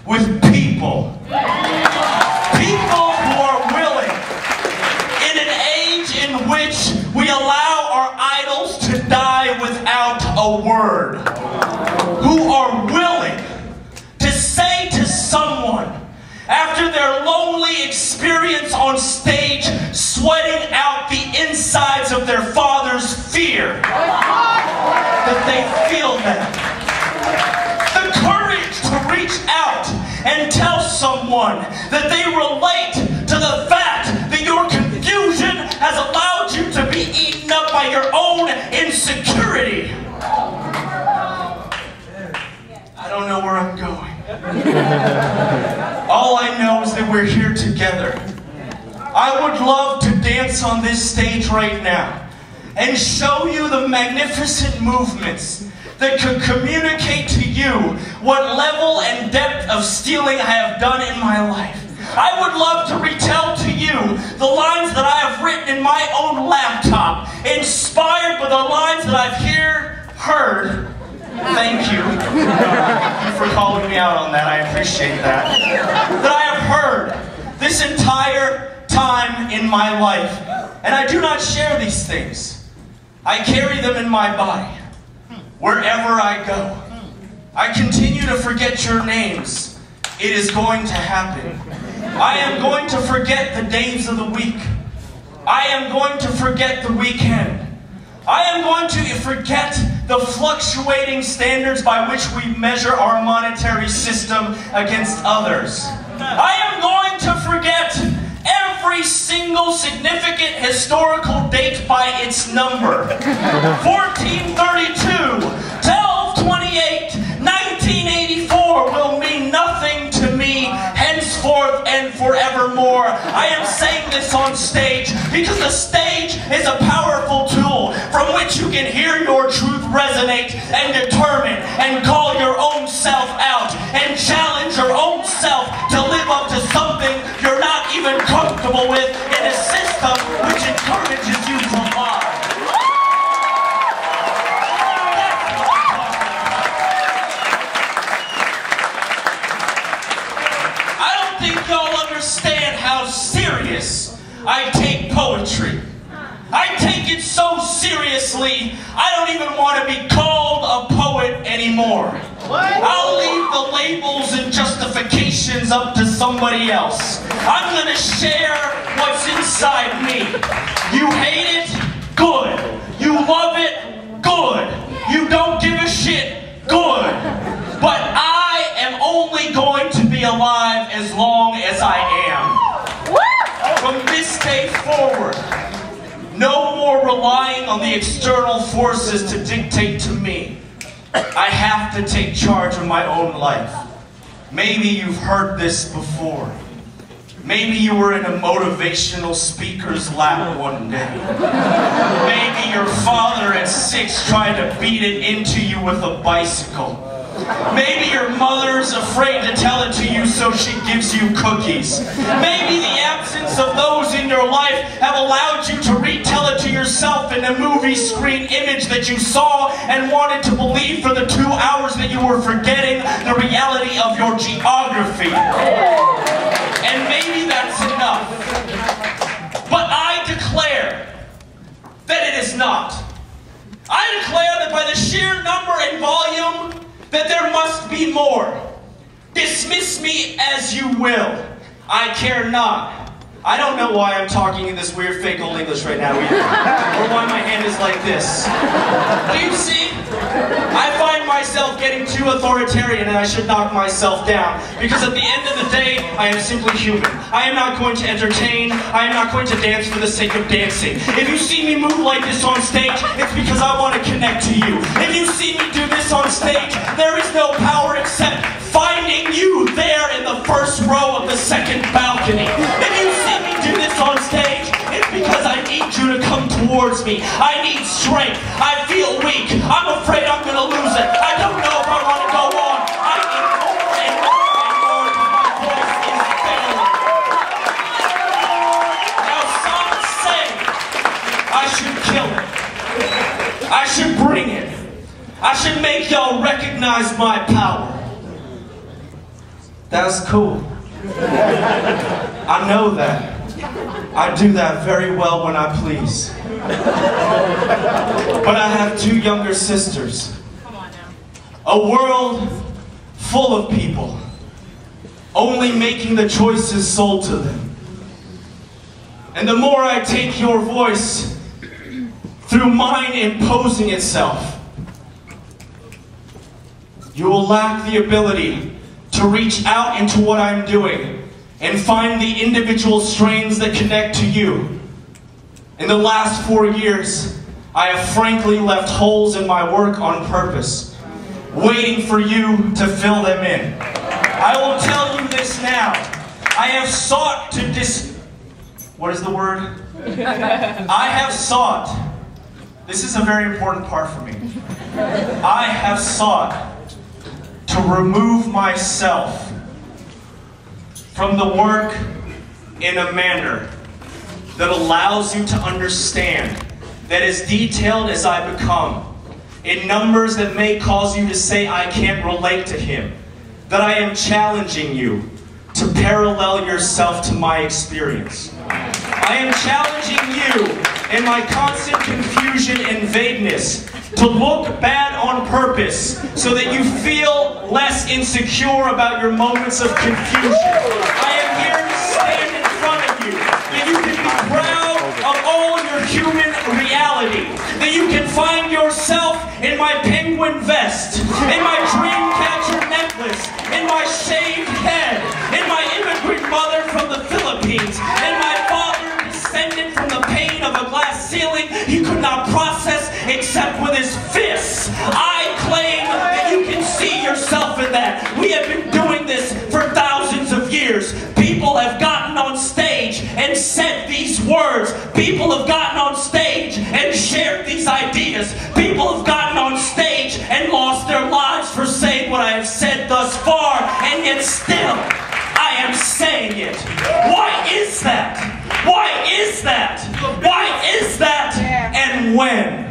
with people. People who are willing, in an age in which we allow our idols to die without a word, who are willing to say to someone, after their lonely experience on stage, sweating out the insides of their father's fear, that they feel that. The courage to reach out and tell someone that they relate to the fact that your confusion has allowed you to be eaten up by your own insecurity. I don't know where I'm going. All I know is that we're here together. I would love to dance on this stage right now and show you the magnificent movements that could communicate to you what level and depth of stealing I have done in my life. I would love to retell to you the lines that I have written in my own laptop, inspired by the lines that I've heard. Thank you. Thank you for calling me out on that. I appreciate that. That I have heard this entire time in my life. And I do not share these things. I carry them in my body. Wherever I go. I continue to forget your names. It is going to happen. I am going to forget the days of the week. I am going to forget the weekend. I am going to forget the fluctuating standards by which we measure our monetary system against others. I am going to forget every single significant historical date by its number. 1432, 1228, 1984 will mean nothing to me henceforth and forevermore. I am saying this on stage because the stage is a powerful tool from which you can hear your truth resonate and determine and call your own self out and challenge your own self to live up to something you're not even comfortable with in a system which encourages you to lie. I don't think y'all understand how serious I take poetry. I take it so seriously, I don't even want to be called a poet anymore. I'll leave the labels and justifications up to somebody else. I'm going to share what's inside me. You hate it? Good. You love it? Good. You don't give a shit? Good. But I am only going to be alive as long as I am. From this day forward, no more relying on the external forces to dictate to me. I have to take charge of my own life. Maybe you've heard this before. Maybe you were in a motivational speaker's lap one day. Maybe your father at 6 tried to beat it into you with a bicycle. Maybe your mother's afraid to tell it to you, so she gives you cookies. Maybe the absence of those in your life have allowed you to retell it to yourself in a movie screen image that you saw and wanted to believe for the 2 hours that you were forgetting the reality of your geography. And maybe that's enough. But I declare that it is not. I declare that by the sheer number and volume that there must be more. Dismiss me as you will. I care not. I don't know why I'm talking in this weird fake old English right now either. Or why my hand is like this. Do you see? I find myself getting too authoritarian and I should knock myself down. Because at the end of the day, I am simply human. I am not going to entertain. I am not going to dance for the sake of dancing. If you see me move like this on stage, it's because I want to connect to you. If you see me do this on stage, there is no power except finding you there in the first row of the second balcony. If you see me do this on stage, it's because I need you to come towards me. I need strength. I feel weak. I'm afraid I'm going to lose it. I don't know if I want to go on. I need more and more and more because my voice is failing. Now some say I should kill it. I should bring it. I should make y'all recognize my power. That's cool. I know that. I do that very well when I please. But I have 2 younger sisters. Come on now. A world full of people only making the choices sold to them. And the more I take your voice through mine imposing itself, you will lack the ability to reach out into what I'm doing and find the individual strains that connect to you. In the last 4 years, I have frankly left holes in my work on purpose, waiting for you to fill them in. I will tell you this now. I have sought to what is the word? I have sought. This is a very important part for me. I have sought to remove myself from the work in a manner that allows you to understand that as detailed as I become, in numbers that may cause you to say I can't relate to him, that I am challenging you to parallel yourself to my experience. I am challenging you in my constant confusion and vagueness to look bad on purpose so that you feel less insecure about your moments of confusion. I am here to stand in front of you, that you can be proud of all your human reality, that you can find yourself in my penguin vest, in my dream catcher necklace, in my shaved head, in my immigrant mother from the Philippines, in my father descended from the pain of a glass ceiling he could not process except with his fists. I claim that you can see yourself in that. We have been doing this for thousands of years. People have gotten on stage and said these words. People have gotten on stage and shared these ideas. People have gotten on stage and lost their lives for saying what I have said thus far, and yet still I am saying it. Why is that? Why is that? Why is that? And when?